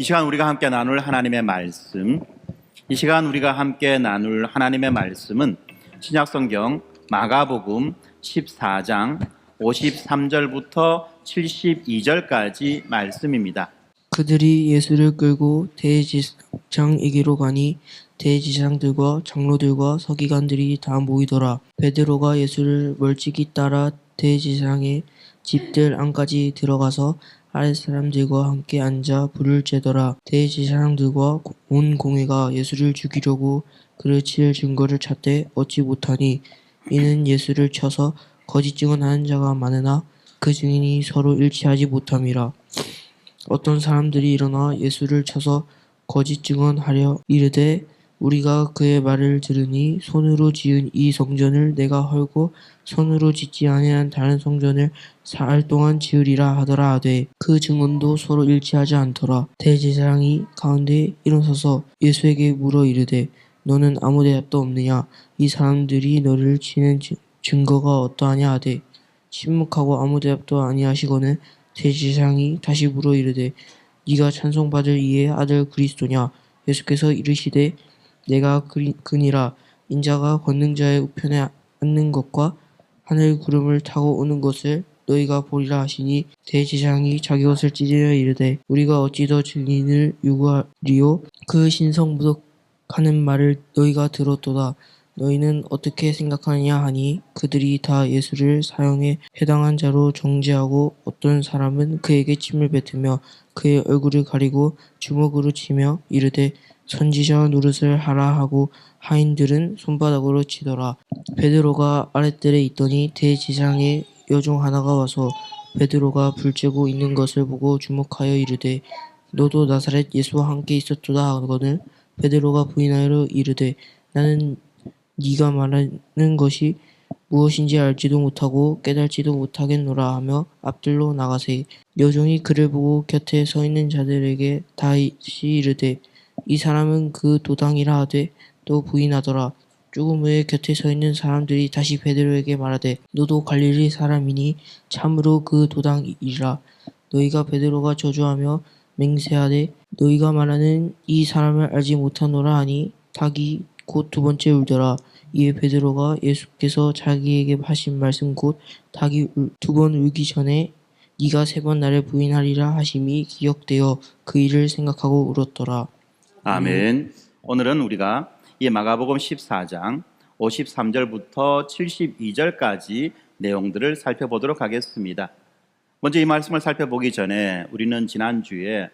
이 시간 우리가 함께 나눌 하나님의 말씀, 이 시간 우리가 함께 나눌 하나님의 말씀은 신약성경 마가복음 14장 53절부터 72절까지 말씀입니다. 그들이 예수를 끌고 대제사장에게로 가니 대제사장들과 장로들과 서기관들이 다 모이더라. 베드로가 예수를 멀찍이 따라 대제사장의 집들 안까지 들어가서 아랫사람들과 함께 앉아 불을 쬐더라. 대제사장들과 온 공회가 예수를 죽이려고 그를 칠 증거를 찾되 얻지 못하니 이는 예수를 쳐서 거짓 증언하는 자가 많으나 그 증인이 서로 일치하지 못함이라. 어떤 사람들이 일어나 예수를 쳐서 거짓 증언하려 이르되 우리가 그의 말을 들으니 손으로 지은 이 성전을 내가 헐고 손으로 짓지 아니한 다른 성전을 사흘 동안 지으리라 하더라 하되 그 증언도 서로 일치하지 않더라. 대제사장이 가운데 일어서서 예수에게 물어 이르되 너는 아무 대답도 없느냐? 이 사람들이 너를 치는 증거가 어떠하냐 하되 침묵하고 아무 대답도 아니하시거늘 대제사장이 다시 물어 이르되 네가 찬송받을 이의 아들 그리스도냐? 예수께서 이르시되 내가 그니라. 인자가 권능자의 우편에 앉는 것과 하늘 구름을 타고 오는 것을 너희가 보리라 하시니 대제사장이 자기 옷을 찢으려 이르되 우리가 어찌 더 증인을 요구하리요? 그 신성무독하는 말을 너희가 들었도다. 너희는 어떻게 생각하느냐 하니 그들이 다 예수를 사형에 해당한 자로 정죄하고 어떤 사람은 그에게 침을 뱉으며 그의 얼굴을 가리고 주먹으로 치며 이르되 선지자 노릇을 하라 하고 하인들은 손바닥으로 치더라. 베드로가 아랫뜰에 있더니 대제사장의 여종 하나가 와서 베드로가 불 쬐고 있는 것을 보고 주목하여 이르되 너도 나사렛 예수와 함께 있었도다 하거늘 베드로가 부인하여 이르되 나는 네가 말하는 것이 무엇인지 알지도 못하고 깨달지도 못하겠노라 하며 앞들로 나가세. 여종이 그를 보고 곁에 서 있는 자들에게 다시 이르되 이 사람은 그 도당이라 하되 또 부인하더라. 조금 후에 곁에 서 있는 사람들이 다시 베드로에게 말하되 너도 갈릴리 사람이니 참으로 그 도당이라. 너희가 베드로가 저주하며 맹세하되 너희가 말하는 이 사람을 알지 못하노라 하니 닭이 곧 두 번째 울더라. 이에 베드로가 예수께서 자기에게 하신 말씀 곧 닭이 두 번 울기 전에 네가 세 번 나를 부인하리라 하심이 기억되어 그 일을 생각하고 울었더라. 아멘. 오늘은 우리가 이 마가복음 14장 53절부터 72절까지 내용들을 살펴보도록 하겠습니다. 먼저 이 말씀을 살펴보기 전에 우리는 지난주에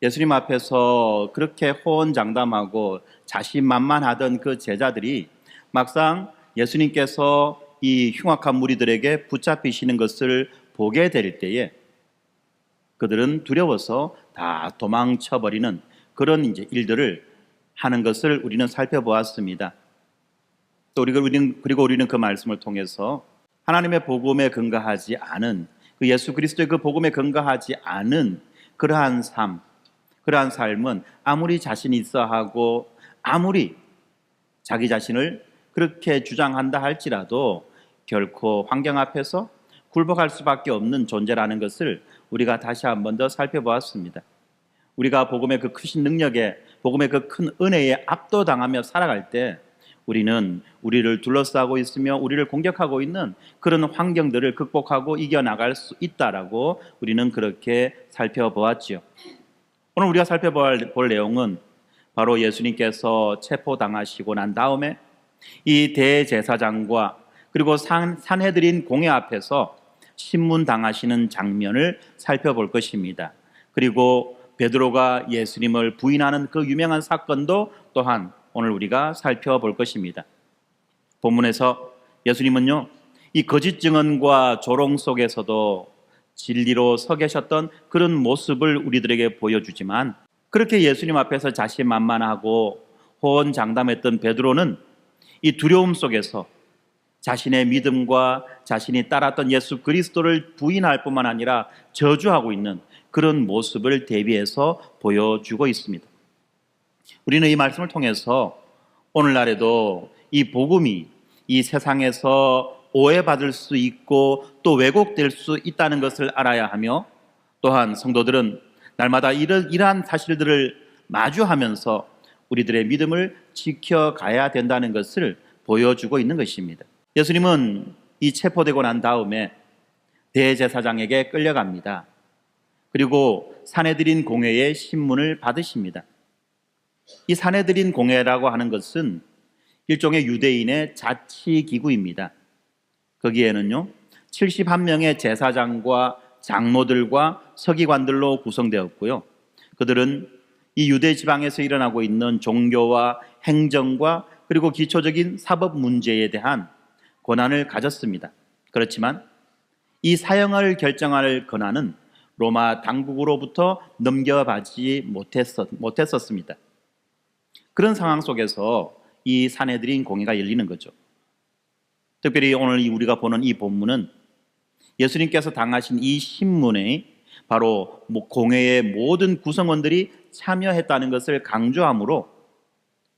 예수님 앞에서 그렇게 호언장담하고 자신만만하던 그 제자들이 막상 예수님께서 이 흉악한 무리들에게 붙잡히시는 것을 보게 될 때에 그들은 두려워서 다 도망쳐버리는 그런 일들을 하는 것을 우리는 살펴보았습니다. 또 그리고 우리는 그 말씀을 통해서 하나님의 복음에 근거하지 않은 그 예수 그리스도의 그 복음에 근거하지 않은 그러한 삶은 아무리 자신이 있어 하고 아무리 자기 자신을 그렇게 주장한다 할지라도 결코 환경 앞에서 굴복할 수밖에 없는 존재라는 것을 우리가 다시 한 번 더 살펴보았습니다. 우리가 복음의 그 크신 능력에, 복음의 그 큰 은혜에 압도당하며 살아갈 때 우리는 우리를 둘러싸고 있으며 우리를 공격하고 있는 그런 환경들을 극복하고 이겨나갈 수 있다라고 우리는 그렇게 살펴보았지요. 오늘 우리가 살펴볼 내용은 바로 예수님께서 체포당하시고 난 다음에 이 대제사장과 그리고 산헤드린 공회 앞에서 신문당하시는 장면을 살펴볼 것입니다. 그리고 베드로가 예수님을 부인하는 그 유명한 사건도 또한 오늘 우리가 살펴볼 것입니다. 본문에서 예수님은요, 이 거짓 증언과 조롱 속에서도 진리로 서 계셨던 그런 모습을 우리들에게 보여주지만 그렇게 예수님 앞에서 자신만만하고 호언장담했던 베드로는 이 두려움 속에서 자신의 믿음과 자신이 따랐던 예수 그리스도를 부인할 뿐만 아니라 저주하고 있는 그런 모습을 대비해서 보여주고 있습니다. 우리는 이 말씀을 통해서 오늘날에도 이 복음이 이 세상에서 오해받을 수 있고 또 왜곡될 수 있다는 것을 알아야 하며 또한 성도들은 날마다 이러한 사실들을 마주하면서 우리들의 믿음을 지켜가야 된다는 것을 보여주고 있는 것입니다. 예수님은 이 체포되고 난 다음에 대제사장에게 끌려갑니다. 그리고 사내들인 공회의 신문을 받으십니다. 이 사내들인 공회라고 하는 것은 일종의 유대인의 자치기구입니다. 거기에는요 71명의 제사장과 장로들과 서기관들로 구성되었고요. 그들은 이 유대 지방에서 일어나고 있는 종교와 행정과 그리고 기초적인 사법 문제에 대한 권한을 가졌습니다. 그렇지만 이 사형을 결정할 권한은 로마 당국으로부터 넘겨받지 못했었습니다. 그런 상황 속에서 이 사내들인 공회가 열리는 거죠. 특별히 오늘 우리가 보는 이 본문은 예수님께서 당하신 이 신문에 바로 공회의 모든 구성원들이 참여했다는 것을 강조하므로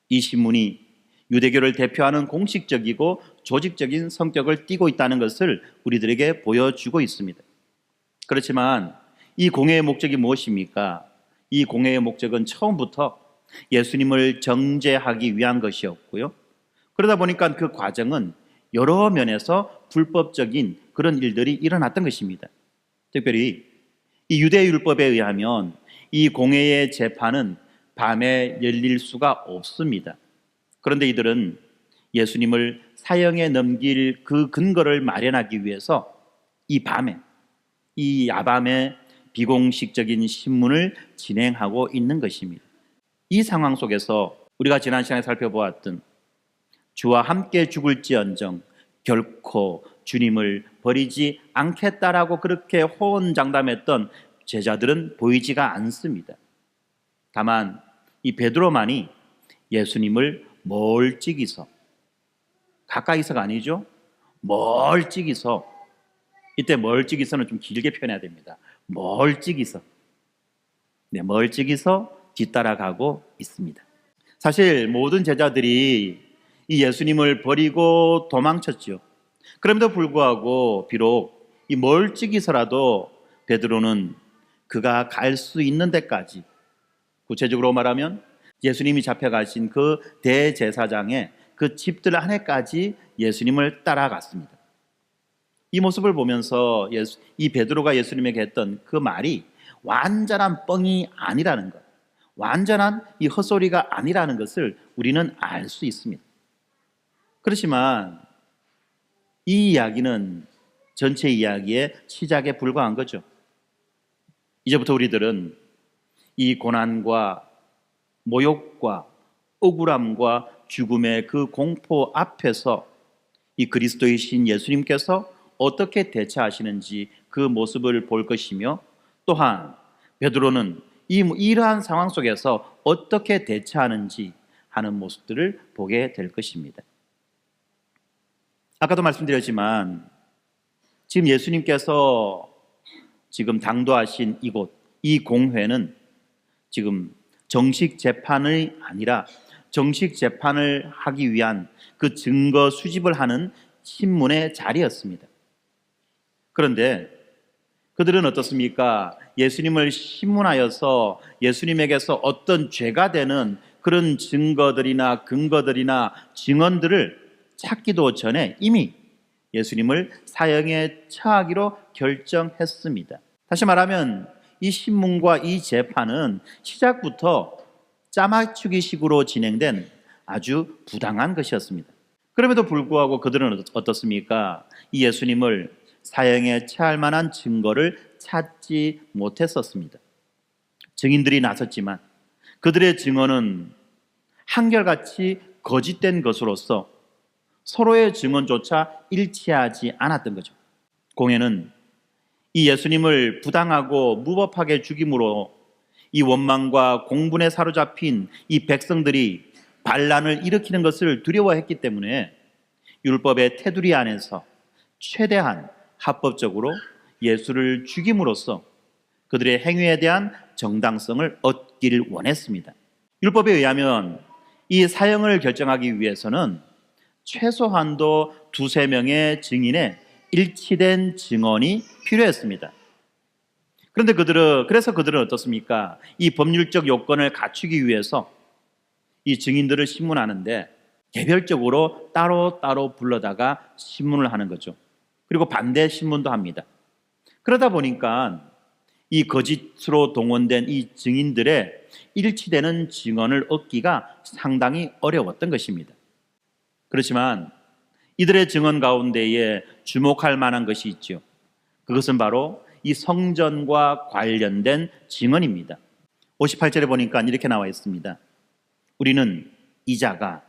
이 신문이 유대교를 대표하는 공식적이고 조직적인 성격을 띠고 있다는 것을 우리들에게 보여주고 있습니다. 그렇지만 이 공회의 목적이 무엇입니까? 이 공회의 목적은 처음부터 예수님을 정죄하기 위한 것이었고요. 그러다 보니까 그 과정은 여러 면에서 불법적인 그런 일들이 일어났던 것입니다. 특별히 이 유대율법에 의하면 이 공회의 재판은 밤에 열릴 수가 없습니다. 그런데 이들은 예수님을 사형에 넘길 그 근거를 마련하기 위해서 이 밤에, 이 야밤에 비공식적인 신문을 진행하고 있는 것입니다. 이 상황 속에서 우리가 지난 시간에 살펴보았던 주와 함께 죽을지언정 결코 주님을 버리지 않겠다라고 그렇게 호언장담했던 제자들은 보이지가 않습니다. 다만 이 베드로만이 예수님을 멀찍이서, 가까이서가 아니죠, 멀찍이서, 이때 멀찍이서는 좀 길게 표현해야 됩니다. 멀찍이서, 멀찍이서 뒤따라가고 있습니다. 사실 모든 제자들이 이 예수님을 버리고 도망쳤죠. 그럼에도 불구하고 비록 이 멀찍이서라도 베드로는 그가 갈 수 있는 데까지, 구체적으로 말하면 예수님이 잡혀가신 그 대제사장의 그 집들 안에까지 예수님을 따라갔습니다. 이 모습을 보면서 이 베드로가 예수님에게 했던 그 말이 완전한 뻥이 아니라는 것, 완전한 이 헛소리가 아니라는 것을 우리는 알 수 있습니다. 그렇지만 이 이야기는 전체 이야기의 시작에 불과한 거죠. 이제부터 우리들은 이 고난과 모욕과 억울함과 죽음의 그 공포 앞에서 이 그리스도의 신 예수님께서 어떻게 대처하시는지 그 모습을 볼 것이며, 또한 베드로는 이러한 상황 속에서 어떻게 대처하는지 하는 모습들을 보게 될 것입니다. 아까도 말씀드렸지만 지금 예수님께서 지금 당도하신 이곳, 이 공회는 지금 정식 재판이 아니라 정식 재판을 하기 위한 그 증거 수집을 하는 신문의 자리였습니다. 그런데 그들은 어떻습니까? 예수님을 신문하여서 예수님에게서 어떤 죄가 되는 그런 증거들이나 근거들이나 증언들을 찾기도 전에 이미 예수님을 사형에 처하기로 결정했습니다. 다시 말하면 이 신문과 이 재판은 시작부터 짜맞추기식으로 진행된 아주 부당한 것이었습니다. 그럼에도 불구하고 그들은 어떻습니까? 이 예수님을 사형에 처할 만한 증거를 찾지 못했었습니다. 증인들이 나섰지만 그들의 증언은 한결같이 거짓된 것으로서 서로의 증언조차 일치하지 않았던 거죠. 공회는 이 예수님을 부당하고 무법하게 죽임으로 이 원망과 공분에 사로잡힌 이 백성들이 반란을 일으키는 것을 두려워했기 때문에 율법의 테두리 안에서 최대한 합법적으로 예수를 죽임으로써 그들의 행위에 대한 정당성을 얻기를 원했습니다. 율법에 의하면 이 사형을 결정하기 위해서는 최소한도 2-3명의 증인의 일치된 증언이 필요했습니다. 그래서 그들은 어떻습니까? 이 법률적 요건을 갖추기 위해서 이 증인들을 신문하는데 개별적으로 따로 불러다가 신문을 하는 거죠. 그리고 반대 신문도 합니다. 그러다 보니까 이 거짓으로 동원된 이 증인들의 일치되는 증언을 얻기가 상당히 어려웠던 것입니다. 그렇지만 이들의 증언 가운데에 주목할 만한 것이 있죠. 그것은 바로 이 성전과 관련된 증언입니다. 58절에 보니까 이렇게 나와 있습니다. 우리는 이자가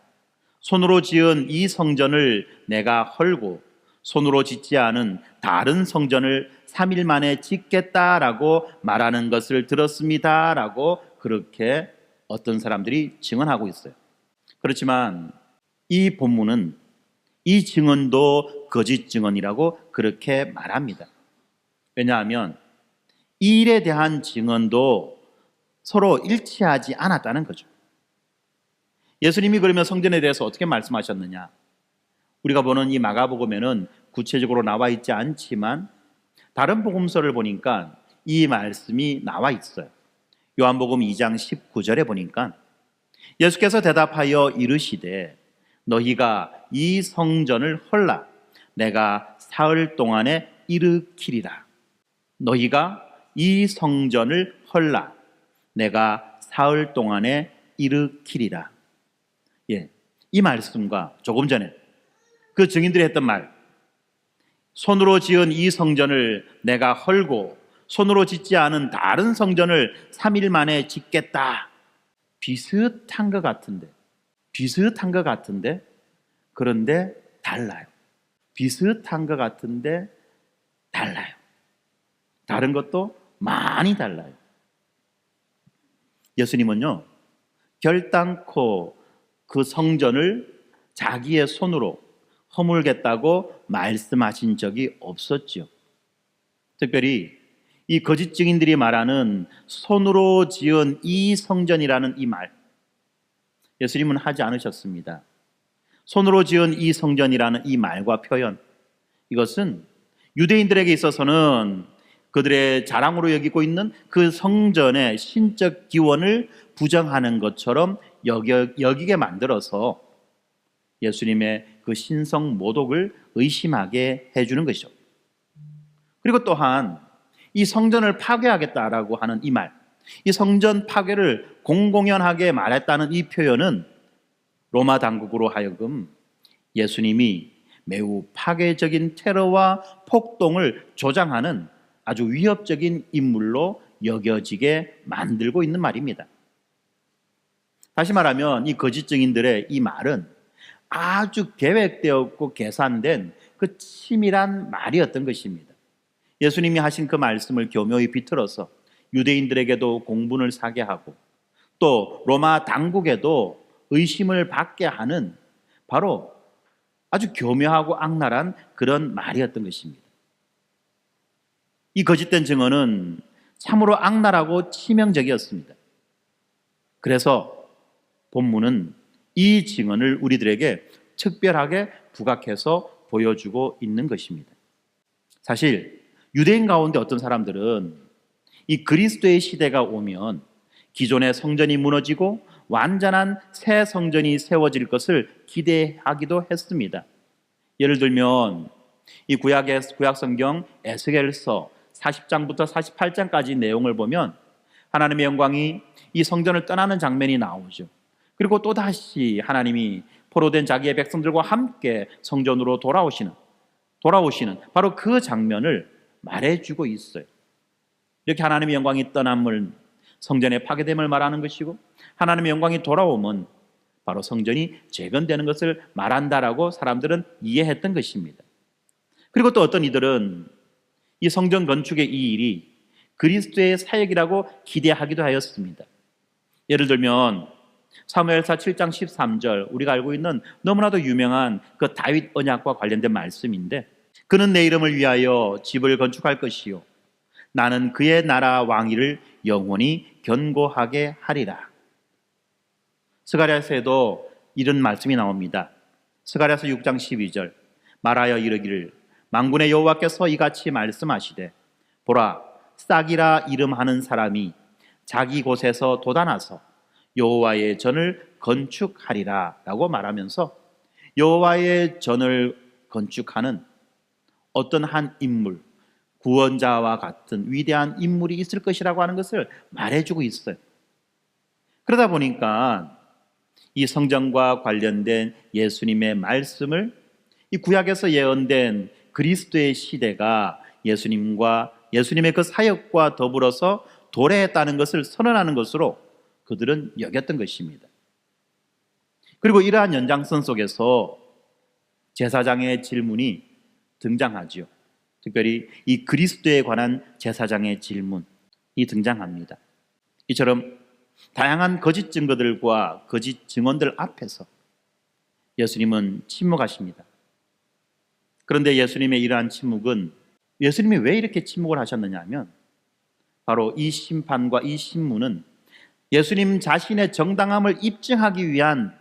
손으로 지은 이 성전을 내가 헐고 손으로 짓지 않은 다른 성전을 3일 만에 짓겠다라고 말하는 것을 들었습니다라고 그렇게 어떤 사람들이 증언하고 있어요. 그렇지만 이 본문은 이 증언도 거짓 증언이라고 그렇게 말합니다. 왜냐하면 이 일에 대한 증언도 서로 일치하지 않았다는 거죠. 예수님이 그러면 성전에 대해서 어떻게 말씀하셨느냐? 우리가 보는 이 마가복음에는 구체적으로 나와 있지 않지만 다른 복음서를 보니까 이 말씀이 나와 있어요. 요한복음 2장 19절에 보니까 예수께서 대답하여 이르시되 너희가 이 성전을 헐라 내가 사흘 동안에 일으키리라. 너희가 이 성전을 헐라 내가 사흘 동안에 일으키리라. 이 말씀과 조금 전에 그 증인들이 했던 말, 손으로 지은 이 성전을 내가 헐고 손으로 짓지 않은 다른 성전을 3일 만에 짓겠다. 비슷한 것 같은데 그런데 달라요. 비슷한 것 같은데 달라요. 다른 것도 많이 달라요. 예수님은요, 결단코 그 성전을 자기의 손으로 허물겠다고 말씀하신 적이 없었죠. 특별히 이 거짓 증인들이 말하는 손으로 지은 이 성전이라는 이 말, 예수님은 하지 않으셨습니다. 손으로 지은 이 성전이라는 이 말과 표현, 이것은 유대인들에게 있어서는 그들의 자랑으로 여기고 있는 그 성전의 신적 기원을 부정하는 것처럼 여기게 만들어서 예수님의 그 신성 모독을 의심하게 해주는 것이죠. 그리고 또한 이 성전을 파괴하겠다라고 하는 이 말, 이 성전 파괴를 공공연하게 말했다는 이 표현은 로마 당국으로 하여금 예수님이 매우 파괴적인 테러와 폭동을 조장하는 아주 위협적인 인물로 여겨지게 만들고 있는 말입니다. 다시 말하면 이 거짓 증인들의 이 말은 아주 계획되었고 계산된 그 치밀한 말이었던 것입니다. 예수님이 하신 그 말씀을 교묘히 비틀어서 유대인들에게도 공분을 사게 하고 또 로마 당국에도 의심을 받게 하는 바로 아주 교묘하고 악랄한 그런 말이었던 것입니다. 이 거짓된 증언은 참으로 악랄하고 치명적이었습니다. 그래서 본문은 이 증언을 우리들에게 특별하게 부각해서 보여주고 있는 것입니다. 사실 유대인 가운데 어떤 사람들은 이 그리스도의 시대가 오면 기존의 성전이 무너지고 완전한 새 성전이 세워질 것을 기대하기도 했습니다. 예를 들면 이 구약 성경 에스겔서 40장부터 48장까지 내용을 보면 하나님의 영광이 이 성전을 떠나는 장면이 나오죠. 그리고 또다시 하나님이 포로된 자기의 백성들과 함께 성전으로 돌아오시는 바로 그 장면을 말해주고 있어요. 이렇게 하나님의 영광이 떠남을, 성전의 파괴됨을 말하는 것이고 하나님의 영광이 돌아오면 바로 성전이 재건되는 것을 말한다라고 사람들은 이해했던 것입니다. 그리고 또 어떤 이들은 이 성전 건축의 이 일이 그리스도의 사역이라고 기대하기도 하였습니다. 예를 들면 사무엘사 7장 13절, 우리가 알고 있는 너무나도 유명한 그 다윗 언약과 관련된 말씀인데, 그는 내 이름을 위하여 집을 건축할 것이요 나는 그의 나라 왕위를 영원히 견고하게 하리라. 스가랴서에도 이런 말씀이 나옵니다. 스가랴서 6장 12절, 말하여 이르기를 만군의 여호와께서 이같이 말씀하시되 보라 싹이라 이름하는 사람이 자기 곳에서 돋아나서 여호와의 전을 건축하리라 라고 말하면서 여호와의 전을 건축하는 어떤 한 인물, 구원자와 같은 위대한 인물이 있을 것이라고 하는 것을 말해주고 있어요. 그러다 보니까 이 성전과 관련된 예수님의 말씀을 이 구약에서 예언된 그리스도의 시대가 예수님의 그 사역과 더불어서 도래했다는 것을 선언하는 것으로 그들은 여겼던 것입니다. 그리고 이러한 연장선 속에서 제사장의 질문이 등장하죠. 특별히 이 그리스도에 관한 제사장의 질문이 등장합니다. 이처럼 다양한 거짓 증거들과 거짓 증언들 앞에서 예수님은 침묵하십니다. 그런데 예수님의 이러한 침묵은 예수님이 왜 이렇게 침묵을 하셨느냐 하면 바로 이 심판과 이 신문은 예수님 자신의 정당함을 입증하기 위한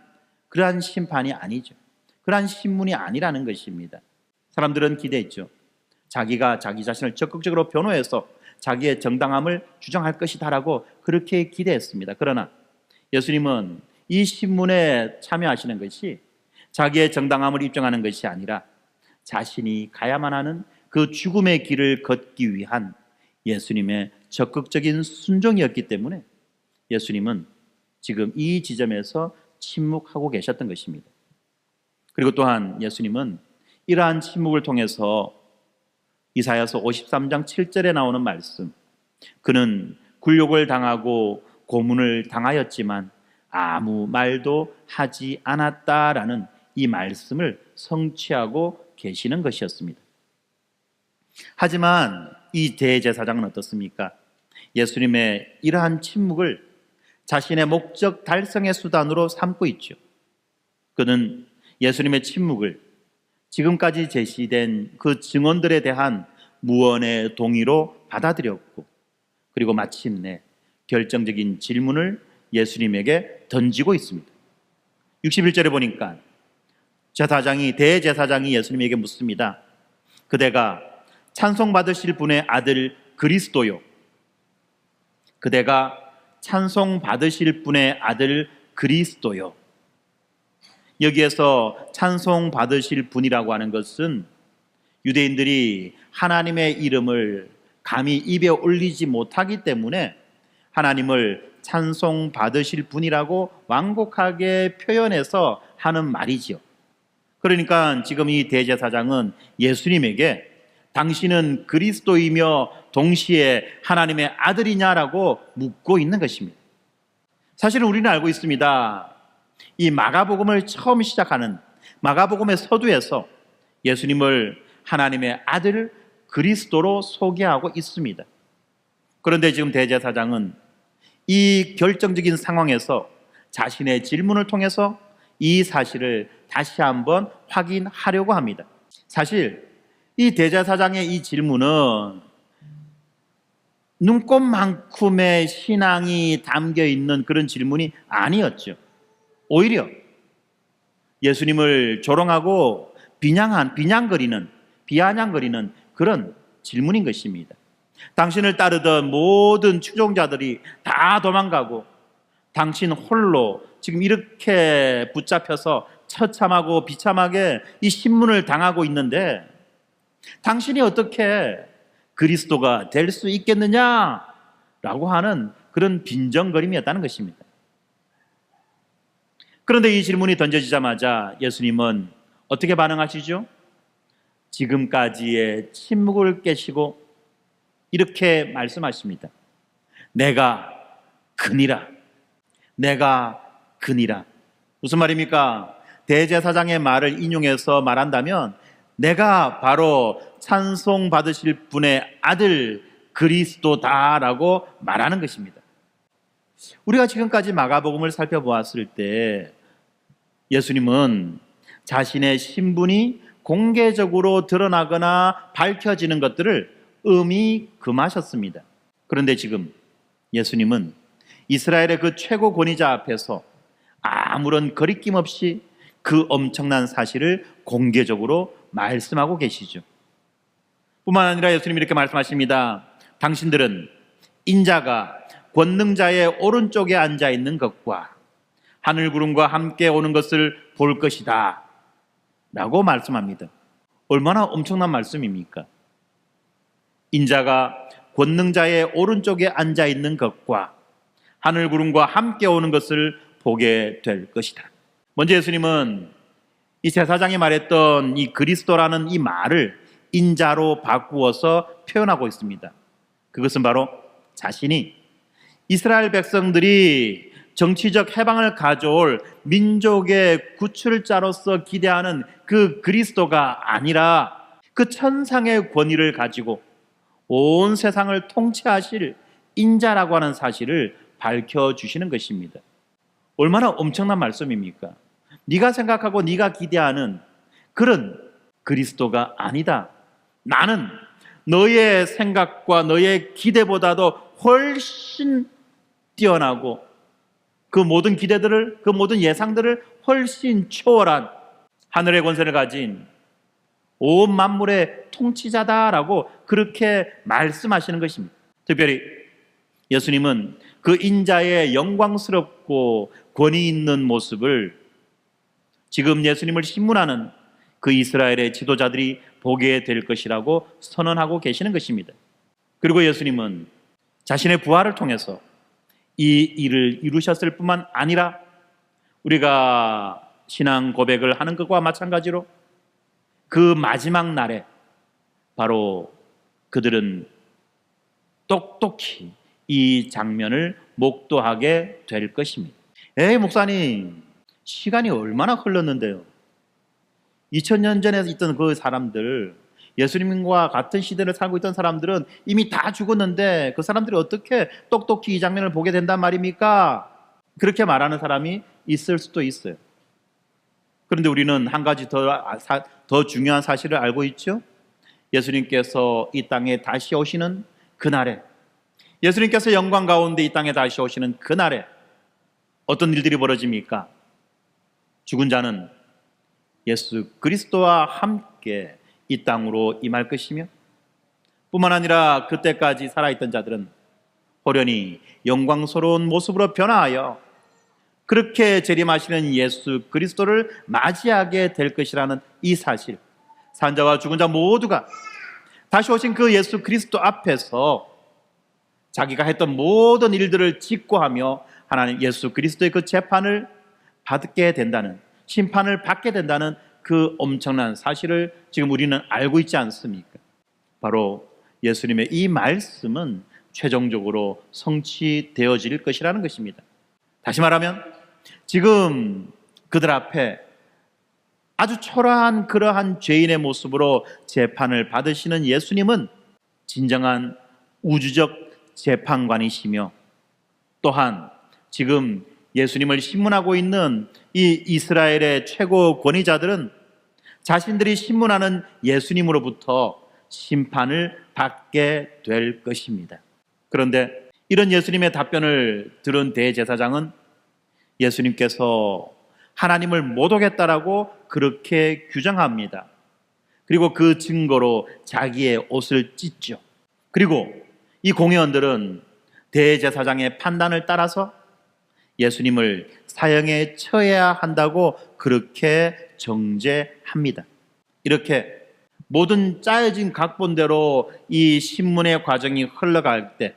그러한 심판이 아니죠. 그러한 신문이 아니라는 것입니다. 사람들은 기대했죠. 자기가 자기 자신을 적극적으로 변호해서 자기의 정당함을 주장할 것이다라고 그렇게 기대했습니다. 그러나 예수님은 이 신문에 참여하시는 것이 자기의 정당함을 입증하는 것이 아니라 자신이 가야만 하는 그 죽음의 길을 걷기 위한 예수님의 적극적인 순종이었기 때문에 예수님은 지금 이 지점에서 침묵하고 계셨던 것입니다. 그리고 또한 예수님은 이러한 침묵을 통해서 이사야서 53장 7절에 나오는 말씀, 그는 굴욕을 당하고 고문을 당하였지만 아무 말도 하지 않았다라는 이 말씀을 성취하고 계시는 것이었습니다. 하지만 이 대제사장은 어떻습니까? 예수님의 이러한 침묵을 자신의 목적 달성의 수단으로 삼고 있죠. 그는 예수님의 침묵을 지금까지 제시된 그 증언들에 대한 무언의 동의로 받아들였고, 그리고 마침내 결정적인 질문을 예수님에게 던지고 있습니다. 61절에 보니까 대제사장이 예수님에게 묻습니다. 그대가 찬송받으실 분의 아들 그리스도요. 그대가 찬송받으실 분의 아들 그리스도요. 여기에서 찬송받으실 분이라고 하는 것은 유대인들이 하나님의 이름을 감히 입에 올리지 못하기 때문에 하나님을 찬송받으실 분이라고 완곡하게 표현해서 하는 말이지요. 그러니까 지금 이 대제사장은 예수님에게 당신은 그리스도이며 동시에 하나님의 아들이냐라고 묻고 있는 것입니다. 사실은 우리는 알고 있습니다. 이 마가복음을 처음 시작하는 마가복음의 서두에서 예수님을 하나님의 아들 그리스도로 소개하고 있습니다. 그런데 지금 대제사장은 이 결정적인 상황에서 자신의 질문을 통해서 이 사실을 다시 한번 확인하려고 합니다. 사실 이 대제사장의 이 질문은 눈꽃만큼의 신앙이 담겨 있는 그런 질문이 아니었죠. 오히려 예수님을 조롱하고 비아냥거리는 그런 질문인 것입니다. 당신을 따르던 모든 추종자들이 다 도망가고 당신 홀로 지금 이렇게 붙잡혀서 처참하고 비참하게 이 신문을 당하고 있는데 당신이 어떻게 그리스도가 될 수 있겠느냐라고 하는 그런 빈정거림이었다는 것입니다. 그런데 이 질문이 던져지자마자 예수님은 어떻게 반응하시죠? 지금까지의 침묵을 깨시고 이렇게 말씀하십니다. 내가 그니라. 무슨 말입니까? 대제사장의 말을 인용해서 말한다면 내가 바로 찬송 받으실 분의 아들 그리스도다라고 말하는 것입니다. 우리가 지금까지 마가복음을 살펴보았을 때 예수님은 자신의 신분이 공개적으로 드러나거나 밝혀지는 것들을 금하셨습니다. 그런데 지금 예수님은 이스라엘의 그 최고 권위자 앞에서 아무런 거리낌 없이 그 엄청난 사실을 공개적으로 말씀하고 계시죠. 뿐만 아니라 예수님이 이렇게 말씀하십니다. 당신들은 인자가 권능자의 오른쪽에 앉아 있는 것과 하늘 구름과 함께 오는 것을 볼 것이다 라고 말씀합니다. 얼마나 엄청난 말씀입니까? 인자가 권능자의 오른쪽에 앉아 있는 것과 하늘 구름과 함께 오는 것을 보게 될 것이다. 먼저 예수님은 이 제사장이 말했던 이 그리스도라는 이 말을 인자로 바꾸어서 표현하고 있습니다. 그것은 바로 자신이 이스라엘 백성들이 정치적 해방을 가져올 민족의 구출자로서 기대하는 그 그리스도가 아니라 그 천상의 권위를 가지고 온 세상을 통치하실 인자라고 하는 사실을 밝혀주시는 것입니다. 얼마나 엄청난 말씀입니까? 네가 생각하고 네가 기대하는 그런 그리스도가 아니다. 나는 너의 생각과 너의 기대보다도 훨씬 뛰어나고 그 모든 기대들을, 그 모든 예상들을 훨씬 초월한 하늘의 권세를 가진 온 만물의 통치자다라고 그렇게 말씀하시는 것입니다. 특별히 예수님은 그 인자의 영광스럽고 권위 있는 모습을 지금 예수님을 신문하는 그 이스라엘의 지도자들이 보게 될 것이라고 선언하고 계시는 것입니다. 그리고 예수님은 자신의 부활을 통해서 이 일을 이루셨을 뿐만 아니라 우리가 신앙 고백을 하는 것과 마찬가지로 그 마지막 날에 바로 그들은 똑똑히 이 장면을 목도하게 될 것입니다. 목사님, 시간이 얼마나 흘렀는데요. 2000년 전에 있던 그 사람들, 예수님과 같은 시대를 살고 있던 사람들은 이미 다 죽었는데 그 사람들이 어떻게 똑똑히 이 장면을 보게 된단 말입니까? 그렇게 말하는 사람이 있을 수도 있어요. 그런데 우리는 한 가지 더 중요한 사실을 알고 있죠. 예수님께서 이 땅에 다시 오시는 그날에, 예수님께서 영광 가운데 이 땅에 다시 오시는 그날에 어떤 일들이 벌어집니까? 죽은 자는 예수 그리스도와 함께 이 땅으로 임할 것이며, 뿐만 아니라 그때까지 살아있던 자들은 호련히 영광스러운 모습으로 변화하여 그렇게 재림하시는 예수 그리스도를 맞이하게 될 것이라는 이 사실, 산자와 죽은 자 모두가 다시 오신 그 예수 그리스도 앞에서 자기가 했던 모든 일들을 직고하며 하나님 예수 그리스도의 그 재판을 받게 된다는, 심판을 받게 된다는 그 엄청난 사실을 지금 우리는 알고 있지 않습니까? 바로 예수님의 이 말씀은 최종적으로 성취되어질 것이라는 것입니다. 다시 말하면 지금 그들 앞에 아주 초라한 그러한 죄인의 모습으로 재판을 받으시는 예수님은 진정한 우주적 재판관이시며, 또한 지금 예수님을 신문하고 있는 이 이스라엘의 최고 권위자들은 자신들이 신문하는 예수님으로부터 심판을 받게 될 것입니다. 그런데 이런 예수님의 답변을 들은 대제사장은 예수님께서 하나님을 못 오겠다라고 그렇게 규정합니다. 그리고 그 증거로 자기의 옷을 찢죠. 그리고 이 공회원들은 대제사장의 판단을 따라서 예수님을 사형에 처해야 한다고 그렇게 정죄합니다. 이렇게 모든 짜여진 각본대로 이 신문의 과정이 흘러갈 때,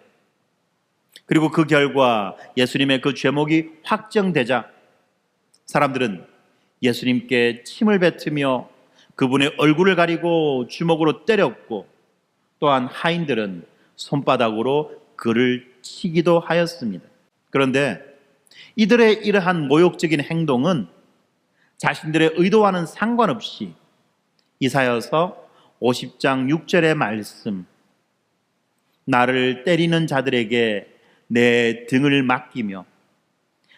그리고 그 결과 예수님의 그 죄목이 확정되자 사람들은 예수님께 침을 뱉으며 그분의 얼굴을 가리고 주먹으로 때렸고, 또한 하인들은 손바닥으로 그를 치기도 하였습니다. 그런데 이들의 이러한 모욕적인 행동은 자신들의 의도와는 상관없이 이사야서 50장 6절의 말씀, 나를 때리는 자들에게 내 등을 맡기며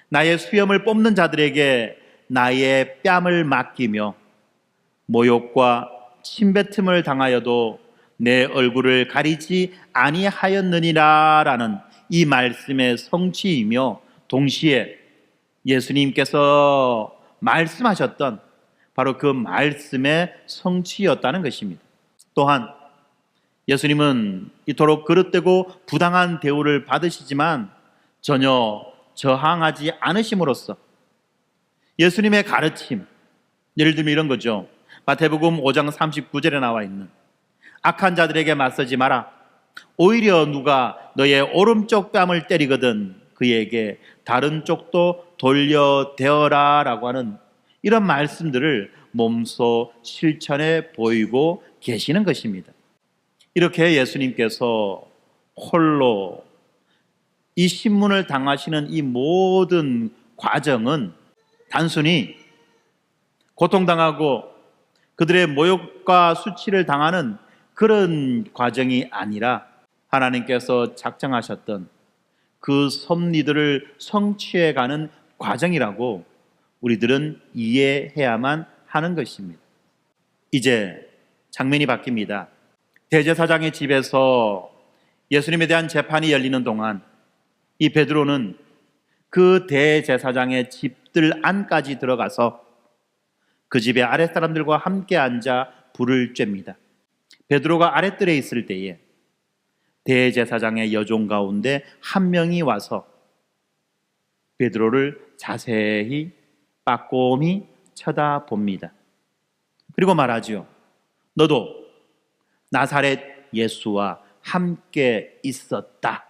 나의 수염을 뽑는 자들에게 나의 뺨을 맡기며 모욕과 침뱉음을 당하여도 내 얼굴을 가리지 아니하였느니라 라는 이 말씀의 성취이며, 동시에 예수님께서 말씀하셨던 바로 그 말씀의 성취였다는 것입니다. 또한 예수님은 이토록 그릇되고 부당한 대우를 받으시지만 전혀 저항하지 않으심으로써 예수님의 가르침, 예를 들면 이런 거죠. 마태복음 5장 39절에 나와 있는 악한 자들에게 맞서지 마라. 오히려 누가 너의 오른쪽 뺨을 때리거든 그에게 다른 쪽도 돌려대어라 라고 하는 이런 말씀들을 몸소 실천해 보이고 계시는 것입니다. 이렇게 예수님께서 홀로 이 신문을 당하시는 이 모든 과정은 단순히 고통당하고 그들의 모욕과 수치를 당하는 그런 과정이 아니라 하나님께서 작정하셨던 그 섭리들을 성취해가는 과정이라고 우리들은 이해해야만 하는 것입니다. 이제 장면이 바뀝니다. 대제사장의 집에서 예수님에 대한 재판이 열리는 동안 이 베드로는 그 대제사장의 집들 안까지 들어가서 그 집의 아랫사람들과 함께 앉아 불을 쬐입니다. 베드로가 아랫뜰에 있을 때에 대제사장의 여종 가운데 한 명이 와서 베드로를 자세히 빠꼼히 쳐다봅니다. 그리고 말하지요. 너도 나사렛 예수와 함께 있었다.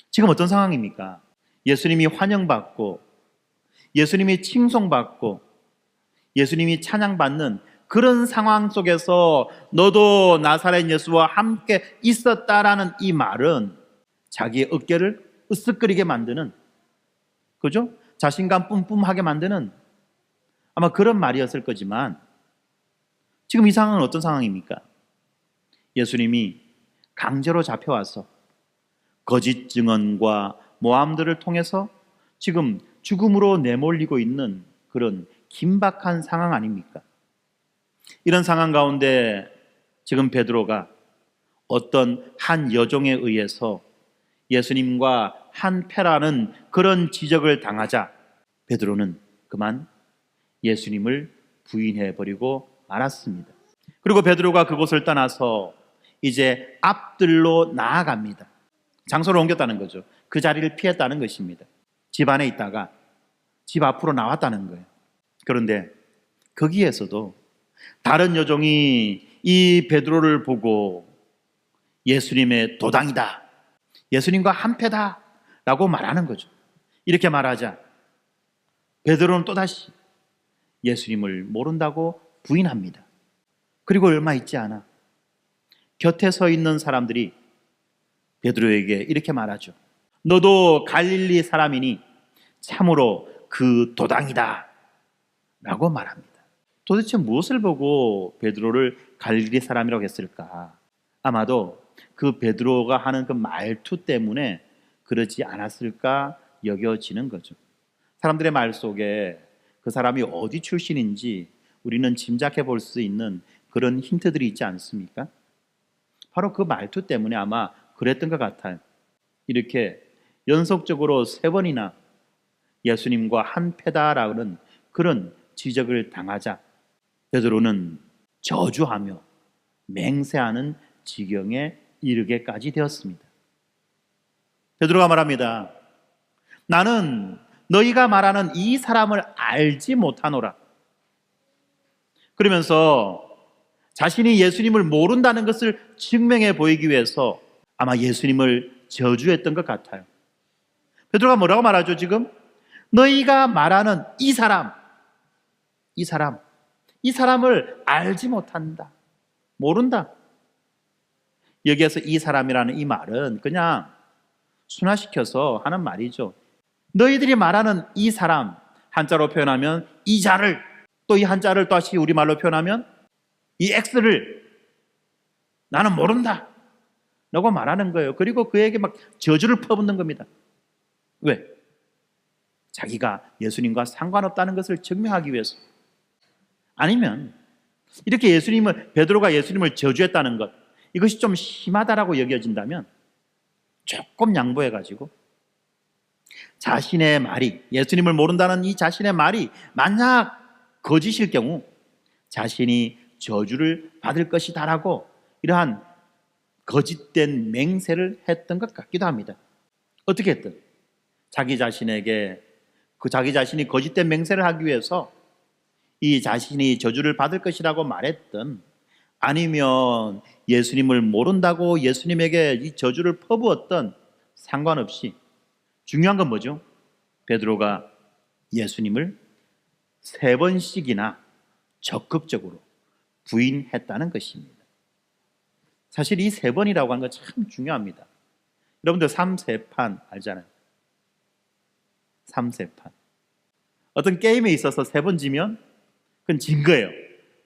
지금 어떤 상황입니까? 예수님이 환영받고 예수님이 칭송받고 예수님이 찬양받는 그런 상황 속에서 너도 나사렛 예수와 함께 있었다라는 이 말은 자기의 어깨를 으쓱거리게 만드는, 그죠? 자신감 뿜뿜하게 만드는 아마 그런 말이었을 거지만 지금 이 상황은 어떤 상황입니까? 예수님이 강제로 잡혀와서 거짓 증언과 모함들을 통해서 지금 죽음으로 내몰리고 있는 그런 긴박한 상황 아닙니까? 이런 상황 가운데 지금 베드로가 어떤 한 여종에 의해서 예수님과 한패라는 그런 지적을 당하자 베드로는 그만 예수님을 부인해버리고 말았습니다. 그리고 베드로가 그곳을 떠나서 이제 앞들로 나아갑니다. 장소를 옮겼다는 거죠. 그 자리를 피했다는 것입니다. 집 안에 있다가 집 앞으로 나왔다는 거예요. 그런데 거기에서도 다른 여종이 이 베드로를 보고 예수님의 도당이다, 예수님과 한패다 라고 말하는 거죠. 이렇게 말하자 베드로는 또다시 예수님을 모른다고 부인합니다. 그리고 얼마 있지 않아 곁에 서 있는 사람들이 베드로에게 이렇게 말하죠. 너도 갈릴리 사람이니 참으로 그 도당이다 라고 말합니다. 도대체 무엇을 보고 베드로를 갈릴리 사람이라고 했을까? 아마도 그 베드로가 하는 그 말투 때문에 그러지 않았을까 여겨지는 거죠. 사람들의 말 속에 그 사람이 어디 출신인지 우리는 짐작해 볼 수 있는 그런 힌트들이 있지 않습니까? 바로 그 말투 때문에 아마 그랬던 것 같아요. 이렇게 연속적으로 3번이나 예수님과 한패다라는 그런 지적을 당하자 베드로는 저주하며 맹세하는 지경에 이르게까지 되었습니다. 베드로가 말합니다. 나는 너희가 말하는 이 사람을 알지 못하노라. 그러면서 자신이 예수님을 모른다는 것을 증명해 보이기 위해서 아마 예수님을 저주했던 것 같아요. 베드로가 뭐라고 말하죠 지금? 너희가 말하는 이 사람을 알지 못한다. 모른다. 여기에서 이 사람이라는 이 말은 그냥 순화시켜서 하는 말이죠. 너희들이 말하는 이 사람, 한자로 표현하면 이 자를, 또 이 한자를 다시 우리말로 표현하면 이 X를 나는 모른다 라고 말하는 거예요. 그리고 그에게 막 저주를 퍼붓는 겁니다. 왜? 자기가 예수님과 상관없다는 것을 증명하기 위해서. 아니면 이렇게 베드로가 예수님을 저주했다는 것, 이것이 좀 심하다라고 여겨진다면 조금 양보해가지고 자신의 말이, 예수님을 모른다는 이 자신의 말이 만약 거짓일 경우 자신이 저주를 받을 것이다라고 이러한 거짓된 맹세를 했던 것 같기도 합니다. 어떻게 했든 자기 자신에게 자기 자신이 거짓된 맹세를 하기 위해서 이 자신이 저주를 받을 것이라고 말했던, 아니면 예수님을 모른다고 예수님에게 이 저주를 퍼부었던, 상관없이 중요한 건 뭐죠? 베드로가 예수님을 3번씩이나 적극적으로 부인했다는 것입니다. 사실 이 3번이라고 하는 건 참 중요합니다. 여러분들 3세판 알잖아요. 3세판. 어떤 게임에 있어서 3번 지면 그건 진 거예요.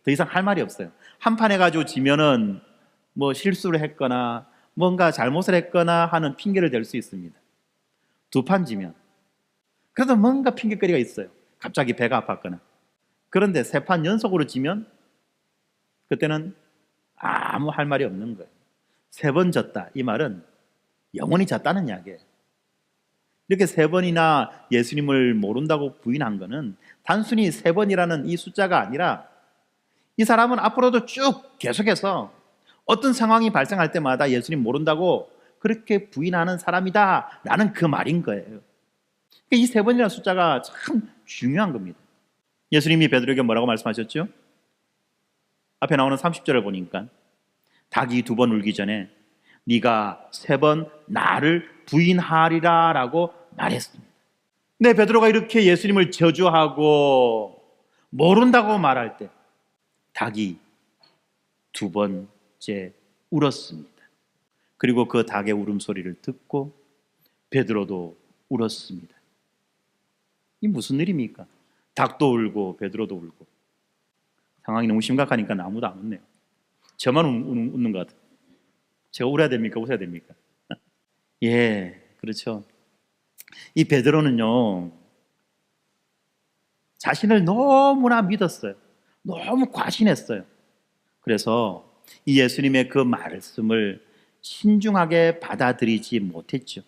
더 이상 할 말이 없어요. 한 판 해가지고 지면은 뭐 실수를 했거나 뭔가 잘못을 했거나 하는 핑계를 댈 수 있습니다. 2판 지면 그래도 뭔가 핑계거리가 있어요. 갑자기 배가 아팠거나. 그런데 3판 연속으로 지면 그때는 아무 할 말이 없는 거예요. 3번 졌다, 이 말은 영원히 졌다는 이야기예요. 이렇게 3번이나 예수님을 모른다고 부인한 것은 단순히 3번이라는 이 숫자가 아니라 이 사람은 앞으로도 쭉 계속해서 어떤 상황이 발생할 때마다 예수님 모른다고 그렇게 부인하는 사람이다 라는 그 말인 거예요. 이 3번이라는 숫자가 참 중요한 겁니다. 예수님이 베드로에게 뭐라고 말씀하셨죠? 앞에 나오는 30절을 보니까 닭이 2번 울기 전에 네가 3번 나를 부인하리라 라고 말했습니다. 네, 베드로가 이렇게 예수님을 저주하고 모른다고 말할 때 닭이 2번째 울었습니다. 그리고 그 닭의 울음소리를 듣고 베드로도 울었습니다. 이 무슨 일입니까? 닭도 울고 베드로도 울고. 상황이 너무 심각하니까 아무도 안 웃네요. 저만 웃는 것 같아요. 제가 울어야 됩니까? 웃어야 됩니까? 예, 그렇죠. 이 베드로는요, 자신을 너무나 믿었어요. 너무 과신했어요. 그래서 이 예수님의 그 말씀을 신중하게 받아들이지 못했죠.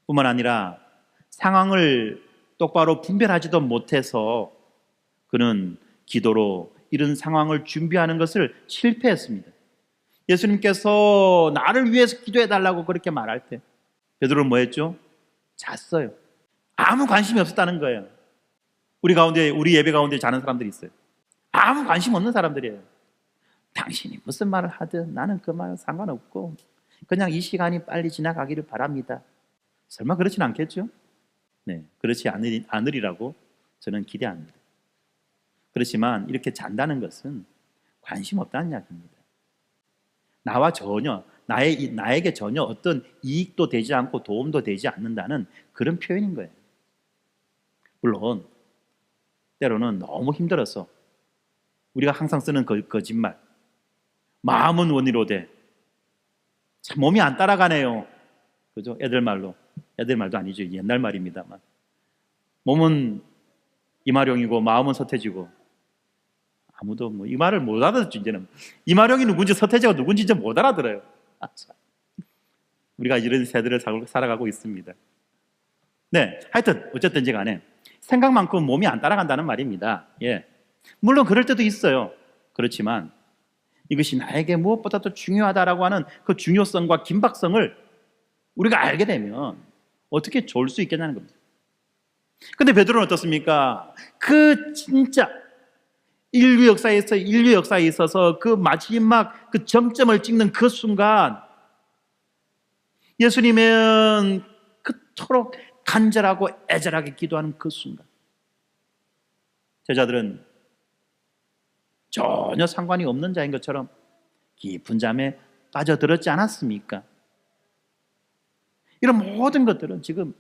뿐만 아니라 상황을 똑바로 분별하지도 못해서 그는 기도로 이런 상황을 준비하는 것을 실패했습니다. 예수님께서 나를 위해서 기도해달라고 그렇게 말할 때 베드로는 뭐 했죠? 잤어요. 아무 관심이 없었다는 거예요. 우리 예배 가운데 자는 사람들이 있어요. 아무 관심 없는 사람들이에요. 당신이 무슨 말을 하든 나는 그 말은 상관없고 그냥 이 시간이 빨리 지나가기를 바랍니다. 설마 그렇진 않겠죠? 네, 그렇지 않으리라고 저는 기대합니다. 그렇지만 이렇게 잔다는 것은 관심 없다는 이야기입니다. 나에게 전혀 어떤 이익도 되지 않고 도움도 되지 않는다는 그런 표현인 거예요. 물론 때로는 너무 힘들어서 우리가 항상 쓰는 거짓말, 마음은 원이로되 참 몸이 안 따라가네요. 그죠? 애들 말도 아니죠. 옛날 말입니다만. 몸은 이마룡이고 마음은 서태지고. 아무도 이 말을 못 알아듣죠. 이제는 이마룡이 누군지 서태지가 누군지 이제 못 알아들어요. 우리가 이런 세대를 살아가고 있습니다. 네, 하여튼 어쨌든지 간에 생각만큼 몸이 안 따라간다는 말입니다. 예, 물론 그럴 때도 있어요. 그렇지만 이것이 나에게 무엇보다도 중요하다라고 하는 그 중요성과 긴박성을 우리가 알게 되면 어떻게 좋을 수 있겠냐는 겁니다. 근데 베드로는 어떻습니까? 그 진짜 인류 역사에 있어서 그 마지막 그 정점을 찍는 그 순간, 예수님은 그토록 간절하고 애절하게 기도하는 그 순간, 제자들은 전혀 상관이 없는 자인 것처럼 깊은 잠에 빠져들었지 않았습니까? 이런 모든 것들은 지금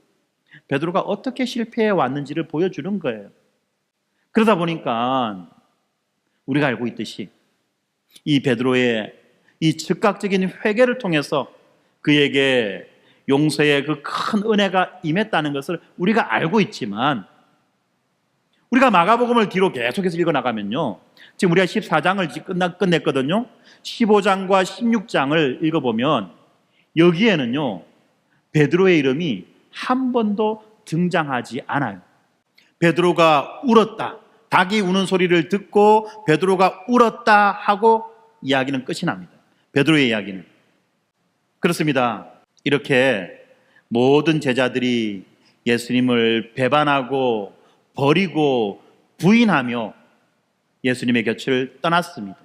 베드로가 어떻게 실패해 왔는지를 보여주는 거예요. 그러다 보니까 우리가 알고 있듯이 이 베드로의 이 즉각적인 회개를 통해서 그에게 용서의 그 큰 은혜가 임했다는 것을 우리가 알고 있지만, 우리가 마가복음을 뒤로 계속해서 읽어나가면요, 지금 우리가 14장을 끝냈거든요. 15장과 16장을 읽어보면 여기에는요 베드로의 이름이 한 번도 등장하지 않아요. 베드로가 울었다, 닭이 우는 소리를 듣고 베드로가 울었다 하고 이야기는 끝이 납니다. 베드로의 이야기는. 그렇습니다. 이렇게 모든 제자들이 예수님을 배반하고 버리고 부인하며 예수님의 곁을 떠났습니다.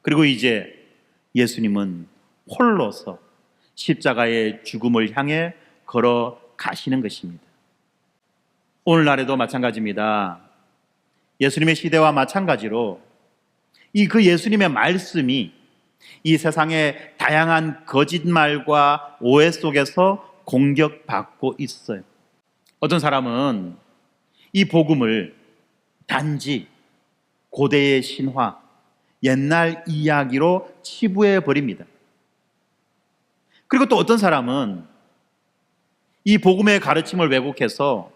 그리고 이제 예수님은 홀로서 십자가의 죽음을 향해 걸어가시는 것입니다. 오늘날에도 마찬가지입니다. 예수님의 시대와 마찬가지로 그 예수님의 말씀이 이 세상의 다양한 거짓말과 오해 속에서 공격받고 있어요. 어떤 사람은 이 복음을 단지 고대의 신화, 옛날 이야기로 치부해 버립니다. 그리고 또 어떤 사람은 이 복음의 가르침을 왜곡해서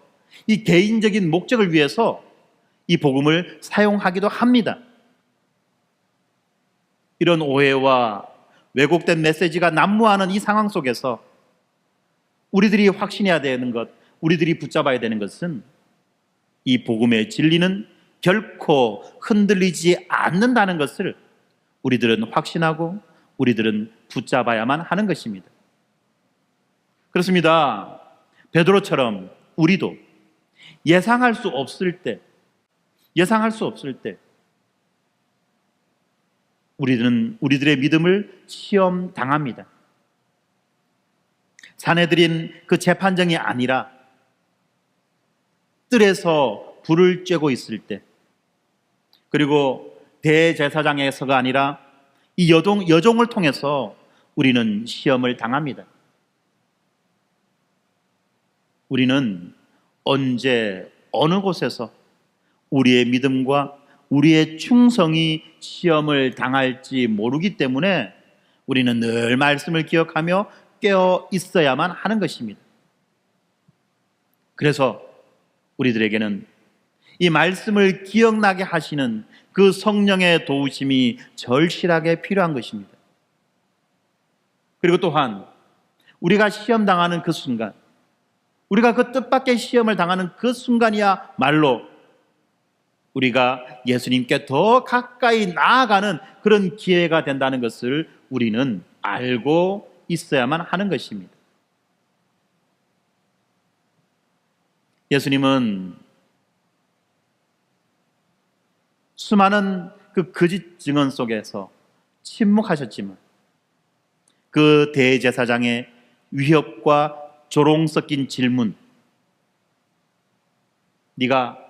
이 개인적인 목적을 위해서 이 복음을 사용하기도 합니다. 이런 오해와 왜곡된 메시지가 난무하는 이 상황 속에서 우리들이 확신해야 되는 것, 우리들이 붙잡아야 되는 것은 이 복음의 진리는 결코 흔들리지 않는다는 것을 우리들은 확신하고 우리들은 붙잡아야만 하는 것입니다. 그렇습니다. 베드로처럼 우리도 예상할 수 없을 때 우리들의 믿음을 시험 당합니다. 사내들인 그 재판정이 아니라 뜰에서 불을 쬐고 있을 때, 그리고 대제사장에서가 아니라 이 여종을 통해서 우리는 시험을 당합니다. 우리는 언제 어느 곳에서 우리의 믿음과 우리의 충성이 시험을 당할지 모르기 때문에 우리는 늘 말씀을 기억하며 깨어 있어야만 하는 것입니다. 그래서 우리들에게는 이 말씀을 기억나게 하시는 그 성령의 도우심이 절실하게 필요한 것입니다. 그리고 또한 우리가 시험당하는 그 순간, 우리가 그 뜻밖의 시험을 당하는 그 순간이야말로 우리가 예수님께 더 가까이 나아가는 그런 기회가 된다는 것을 우리는 알고 있어야만 하는 것입니다. 예수님은 수많은 그 거짓 증언 속에서 침묵하셨지만 그 대제사장의 위협과 조롱 섞인 질문, 네가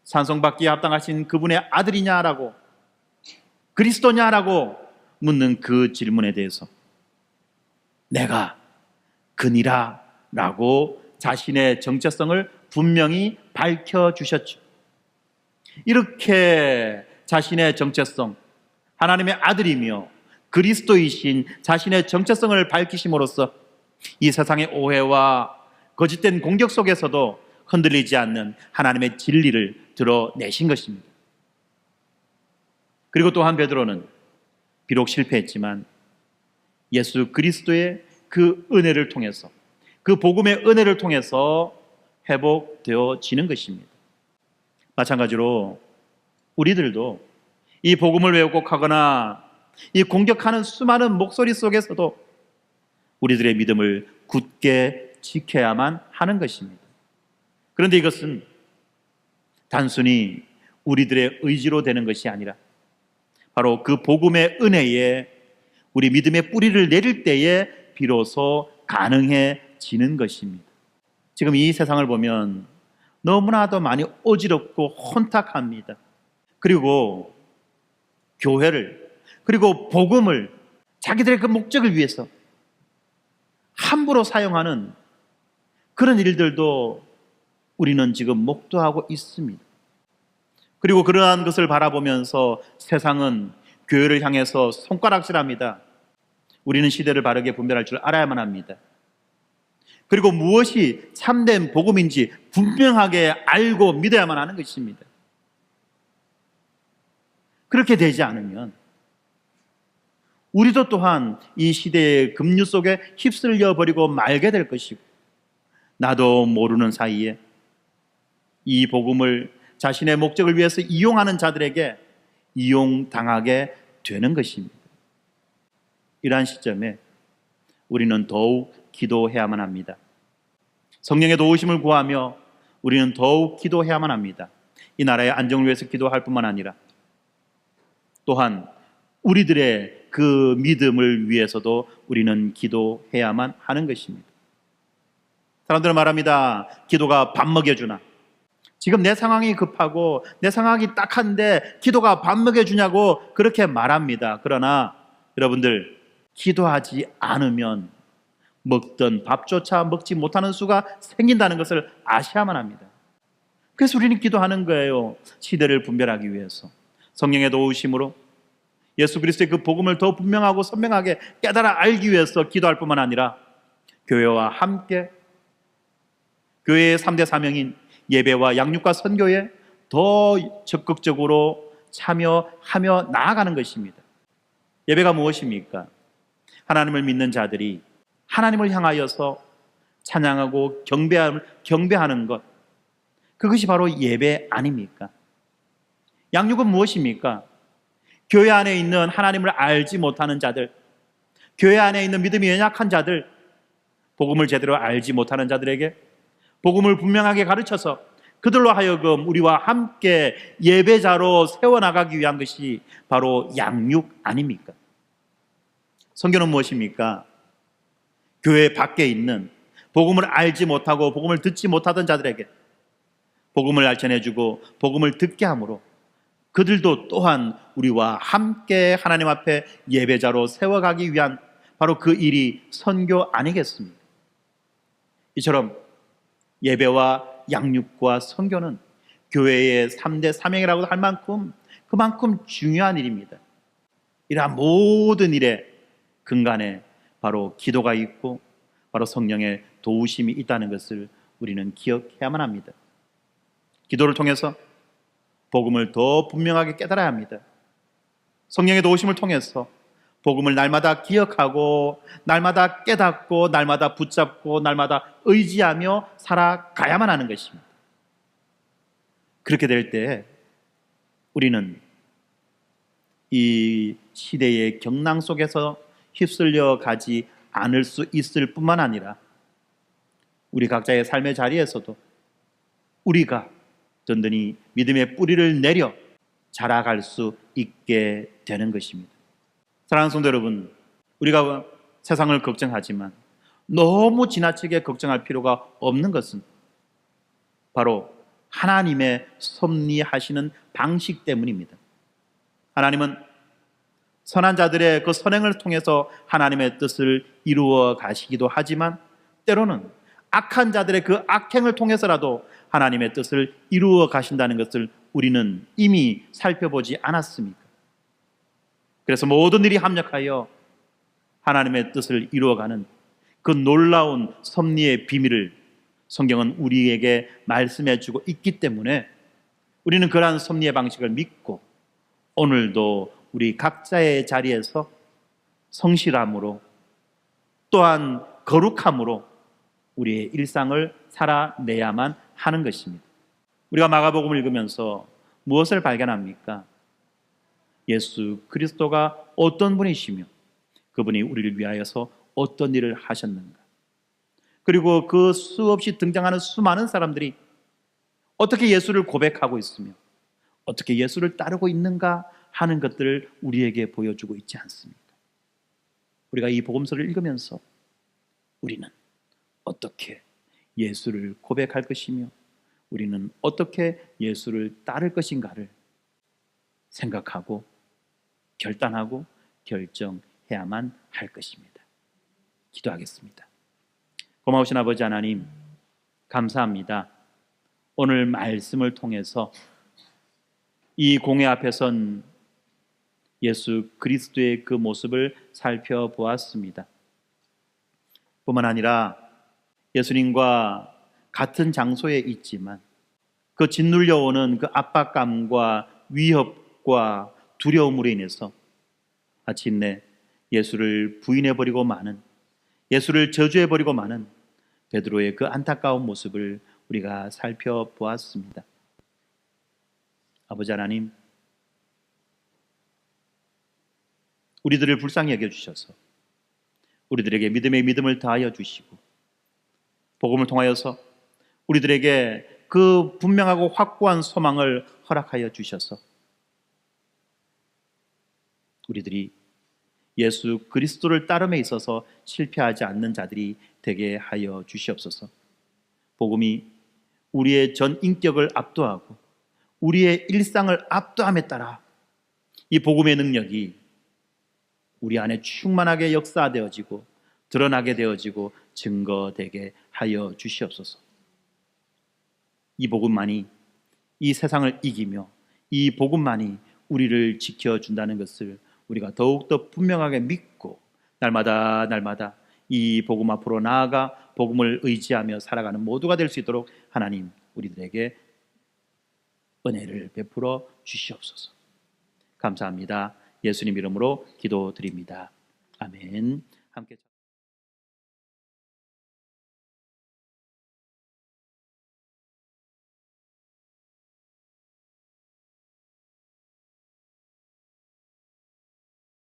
산성받기에 합당하신 그분의 아들이냐라고, 그리스도냐라고 묻는 그 질문에 대해서 내가 그니라 라고 자신의 정체성을 분명히 밝혀주셨죠. 이렇게 자신의 정체성, 하나님의 아들이며 그리스도이신 자신의 정체성을 밝히심으로써 이 세상의 오해와 거짓된 공격 속에서도 흔들리지 않는 하나님의 진리를 드러내신 것입니다. 그리고 또한 베드로는 비록 실패했지만 예수 그리스도의 그 은혜를 통해서, 그 복음의 은혜를 통해서 회복되어지는 것입니다. 마찬가지로 우리들도 이 복음을 왜곡하거나 이 공격하는 수많은 목소리 속에서도 우리들의 믿음을 굳게 지켜야만 하는 것입니다. 그런데 이것은 단순히 우리들의 의지로 되는 것이 아니라 바로 그 복음의 은혜에 우리 믿음의 뿌리를 내릴 때에 비로소 가능해지는 것입니다. 지금 이 세상을 보면 너무나도 많이 어지럽고 혼탁합니다. 그리고 교회를, 그리고 복음을 자기들의 그 목적을 위해서 함부로 사용하는 그런 일들도 우리는 지금 목도하고 있습니다. 그리고 그러한 것을 바라보면서 세상은 교회를 향해서 손가락질합니다. 우리는 시대를 바르게 분별할 줄 알아야만 합니다. 그리고 무엇이 참된 복음인지 분명하게 알고 믿어야만 하는 것입니다. 그렇게 되지 않으면 우리도 또한 이 시대의 급류 속에 휩쓸려 버리고 말게 될 것이고, 나도 모르는 사이에 이 복음을 자신의 목적을 위해서 이용하는 자들에게 이용당하게 되는 것입니다. 이러한 시점에 우리는 더욱 기도해야만 합니다. 성령의 도우심을 구하며 우리는 더욱 기도해야만 합니다. 이 나라의 안정을 위해서 기도할 뿐만 아니라 또한 우리들의 그 믿음을 위해서도 우리는 기도해야만 하는 것입니다. 사람들은 말합니다. 기도가 밥 먹여주나? 지금 내 상황이 급하고 내 상황이 딱한데 기도가 밥 먹여주냐고 그렇게 말합니다. 그러나 여러분들, 기도하지 않으면 먹던 밥조차 먹지 못하는 수가 생긴다는 것을 아셔야만 합니다. 그래서 우리는 기도하는 거예요. 시대를 분별하기 위해서. 성령의 도우심으로 예수 그리스도의 그 복음을 더 분명하고 선명하게 깨달아 알기 위해서 기도할 뿐만 아니라 교회와 함께 교회의 3대 사명인 예배와 양육과 선교에 더 적극적으로 참여하며 나아가는 것입니다. 예배가 무엇입니까? 하나님을 믿는 자들이 하나님을 향하여서 찬양하고 경배하는 것, 그것이 바로 예배 아닙니까? 양육은 무엇입니까? 교회 안에 있는 하나님을 알지 못하는 자들, 교회 안에 있는 믿음이 연약한 자들, 복음을 제대로 알지 못하는 자들에게 복음을 분명하게 가르쳐서 그들로 하여금 우리와 함께 예배자로 세워나가기 위한 것이 바로 양육 아닙니까? 선교는 무엇입니까? 교회 밖에 있는 복음을 알지 못하고 복음을 듣지 못하던 자들에게 복음을 전해주고 복음을 듣게 함으로 그들도 또한 우리와 함께 하나님 앞에 예배자로 세워가기 위한 바로 그 일이 선교 아니겠습니까? 이처럼 예배와 양육과 선교는 교회의 3대 사명이라고 할 만큼 그만큼 중요한 일입니다. 이러한 모든 일의 근간에 바로 기도가 있고 바로 성령의 도우심이 있다는 것을 우리는 기억해야만 합니다. 기도를 통해서 복음을 더 분명하게 깨달아야 합니다. 성령의 도우심을 통해서 복음을 날마다 기억하고 날마다 깨닫고 날마다 붙잡고 날마다 의지하며 살아가야만 하는 것입니다. 그렇게 될 때 우리는 이 시대의 경랑 속에서 휩쓸려 가지 않을 수 있을 뿐만 아니라 우리 각자의 삶의 자리에서도 우리가 든든히 믿음의 뿌리를 내려 자라갈 수 있게 되는 것입니다. 사랑하는 성도 여러분, 우리가 세상을 걱정하지만 너무 지나치게 걱정할 필요가 없는 것은 바로 하나님의 섭리하시는 방식 때문입니다. 하나님은 선한 자들의 그 선행을 통해서 하나님의 뜻을 이루어 가시기도 하지만 때로는 악한 자들의 그 악행을 통해서라도 하나님의 뜻을 이루어 가신다는 것을 우리는 이미 살펴보지 않았습니까? 그래서 모든 일이 합력하여 하나님의 뜻을 이루어가는 그 놀라운 섭리의 비밀을 성경은 우리에게 말씀해 주고 있기 때문에 우리는 그러한 섭리의 방식을 믿고 오늘도 우리 각자의 자리에서 성실함으로 또한 거룩함으로 우리의 일상을 살아내야만 하는 것입니다. 우리가 마가복음을 읽으면서 무엇을 발견합니까? 예수 그리스도가 어떤 분이시며 그분이 우리를 위하여서 어떤 일을 하셨는가, 그리고 그 수없이 등장하는 수많은 사람들이 어떻게 예수를 고백하고 있으며 어떻게 예수를 따르고 있는가 하는 것들을 우리에게 보여주고 있지 않습니까? 우리가 이 복음서를 읽으면서 우리는 어떻게 예수를 고백할 것이며 우리는 어떻게 예수를 따를 것인가를 생각하고 결단하고 결정해야만 할 것입니다. 기도하겠습니다. 고마우신 아버지 하나님, 감사합니다. 오늘 말씀을 통해서 이 공회 앞에 선 예수 그리스도의 그 모습을 살펴보았습니다. 뿐만 아니라 예수님과 같은 장소에 있지만 그 짓눌려 오는 그 압박감과 위협과 두려움으로 인해서 마침내 예수를 부인해버리고 마는, 예수를 저주해버리고 마는 베드로의 그 안타까운 모습을 우리가 살펴보았습니다. 아버지 하나님, 우리들을 불쌍히 여겨주셔서 우리들에게 믿음의 믿음을 다하여 주시고 복음을 통하여서 우리들에게 그 분명하고 확고한 소망을 허락하여 주셔서 우리들이 예수 그리스도를 따름에 있어서 실패하지 않는 자들이 되게 하여 주시옵소서. 복음이 우리의 전 인격을 압도하고 우리의 일상을 압도함에 따라 이 복음의 능력이 우리 안에 충만하게 역사되어지고 드러나게 되어지고 증거되게 하여 주시옵소서. 이 복음만이 이 세상을 이기며 이 복음만이 우리를 지켜준다는 것을 우리가 더욱더 분명하게 믿고 날마다 이 복음 앞으로 나아가 복음을 의지하며 살아가는 모두가 될 수 있도록 하나님 우리들에게 은혜를 베풀어 주시옵소서. 감사합니다. 예수님 이름으로 기도드립니다. 아멘. 함께